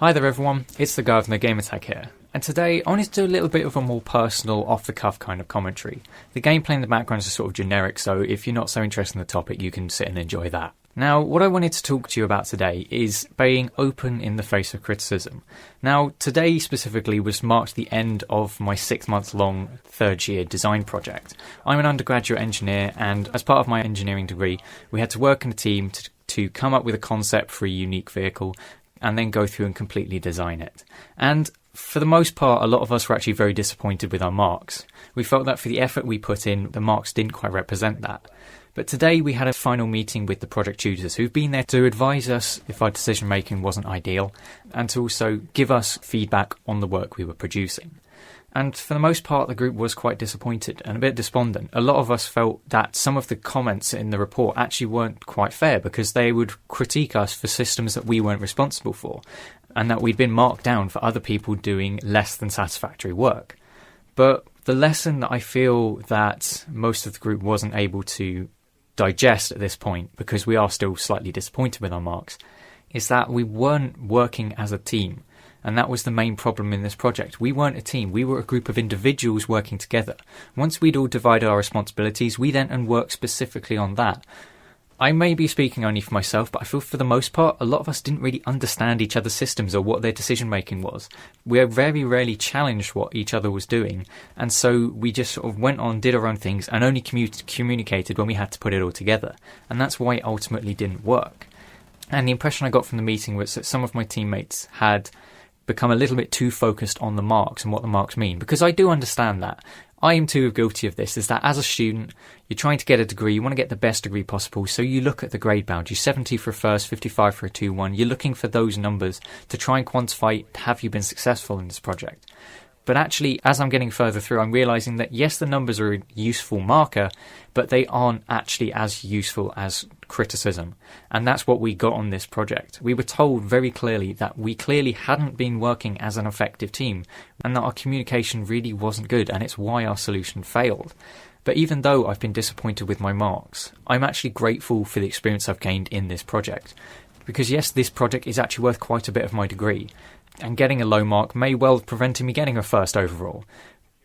Hi there everyone, it's the Governor Gamertag here, and today I wanted to do a little bit of a more personal, off-the-cuff kind of commentary. The gameplay in the background is sort of generic, so if you're not so interested in the topic, you can sit and enjoy that. Now, what I wanted to talk to you about today is being open in the face of criticism. Now, today specifically marked the end of my 6-month-long third-year design project. I'm an undergraduate engineer, and as part of my engineering degree, we had to work in a team to come up with a concept for a unique vehicle, and then go through and completely design it. And for the most part, a lot of us were actually very disappointed with our marks. We felt that for the effort we put in, the marks didn't quite represent that. But today we had a final meeting with the project tutors who've been there to advise us if our decision making wasn't ideal, and to also give us feedback on the work we were producing. And for the most part, the group was quite disappointed and a bit despondent. A lot of us felt that some of the comments in the report actually weren't quite fair because they would critique us for systems that we weren't responsible for, and that we'd been marked down for other people doing less than satisfactory work. But the lesson that I feel that most of the group wasn't able to digest at this point, because we are still slightly disappointed with our marks, is that we weren't working as a team. And that was the main problem in this project. We weren't a team, we were a group of individuals working together. Once we'd all divided our responsibilities, we then worked specifically on that. I may be speaking only for myself, but I feel for the most part, a lot of us didn't really understand each other's systems or what their decision making was. We very rarely challenged what each other was doing, and so we just sort of went on, did our own things, and only communicated when we had to put it all together. And that's why it ultimately didn't work. And the impression I got from the meeting was that some of my teammates had become a little bit too focused on the marks and what the marks mean, because I do understand that. I am too guilty of this, is that as a student, you're trying to get a degree, you want to get the best degree possible, so you look at the grade boundary, 70 for a first, 55 for a 2-1, you're looking for those numbers to try and quantify, have you been successful in this project? But actually, as I'm getting further through, I'm realising that yes, the numbers are a useful marker, but they aren't actually as useful as criticism. And that's what we got on this project. We were told very clearly that we clearly hadn't been working as an effective team, and that our communication really wasn't good, and it's why our solution failed. But even though I've been disappointed with my marks, I'm actually grateful for the experience I've gained in this project. Because yes, this project is actually worth quite a bit of my degree, and getting a low mark may well have prevented me getting a first overall.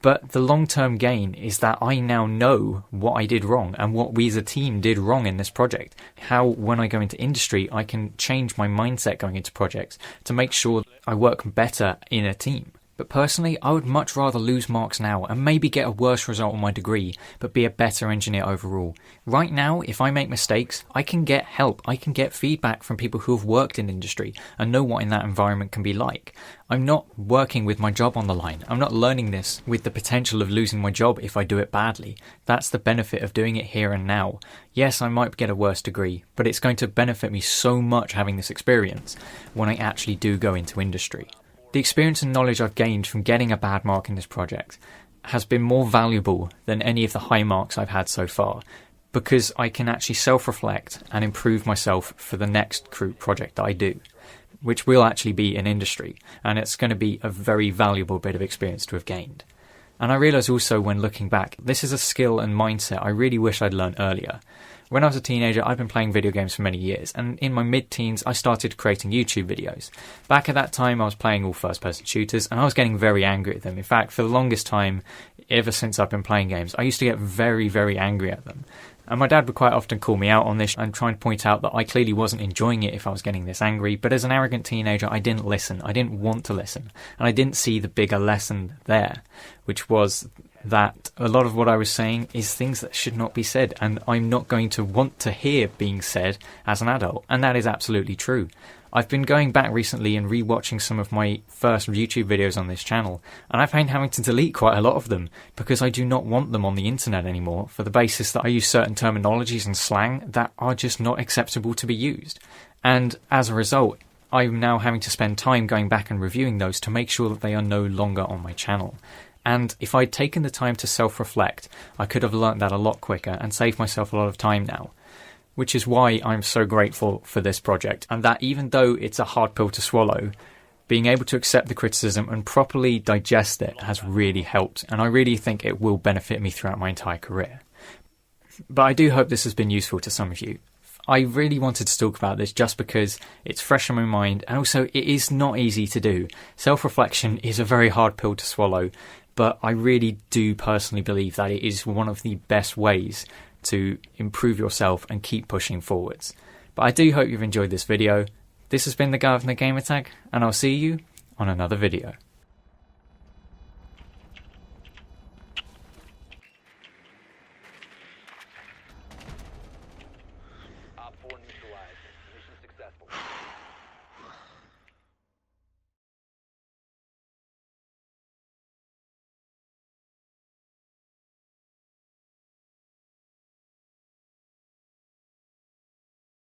But the long-term gain is that I now know what I did wrong and what we as a team did wrong in this project. How, when I go into industry, I can change my mindset going into projects to make sure I work better in a team. But personally, I would much rather lose marks now and maybe get a worse result on my degree, but be a better engineer overall. Right now, if I make mistakes, I can get help. I can get feedback from people who have worked in industry and know what in that environment can be like. I'm not working with my job on the line. I'm not learning this with the potential of losing my job if I do it badly. That's the benefit of doing it here and now. Yes, I might get a worse degree, but it's going to benefit me so much having this experience when I actually do go into industry. The experience and knowledge I've gained from getting a bad mark in this project has been more valuable than any of the high marks I've had so far, because I can actually self-reflect and improve myself for the next group project that I do, which will actually be in industry, and it's going to be a very valuable bit of experience to have gained. And I realise also when looking back, this is a skill and mindset I really wish I'd learned earlier. When I was a teenager, I've been playing video games for many years, and in my mid-teens, I started creating YouTube videos. Back at that time, I was playing all first-person shooters, and I was getting very angry at them. In fact, for the longest time, ever since I've been playing games, I used to get very, very angry at them. And my dad would quite often call me out on this and try and point out that I clearly wasn't enjoying it if I was getting this angry, but as an arrogant teenager, I didn't listen. I didn't want to listen, and I didn't see the bigger lesson there, which was that a lot of what I was saying is things that should not be said, and I'm not going to want to hear being said as an adult, and that is absolutely true. I've been going back recently and re-watching some of my first YouTube videos on this channel, and I've been having to delete quite a lot of them because I do not want them on the internet anymore for the basis that I use certain terminologies and slang that are just not acceptable to be used. And as a result, I'm now having to spend time going back and reviewing those to make sure that they are no longer on my channel. And if I'd taken the time to self-reflect, I could have learnt that a lot quicker and saved myself a lot of time now. Which is why I'm so grateful for this project, and that even though it's a hard pill to swallow, being able to accept the criticism and properly digest it has really helped, and I really think it will benefit me throughout my entire career. But I do hope this has been useful to some of you. I really wanted to talk about this just because it's fresh on my mind, and also it is not easy to do. Self-reflection is a very hard pill to swallow, but I really do personally believe that it is one of the best ways to improve yourself and keep pushing forwards. But I do hope you've enjoyed this video. This has been the guy from the Gamertag, and I'll see you on another video. Op 4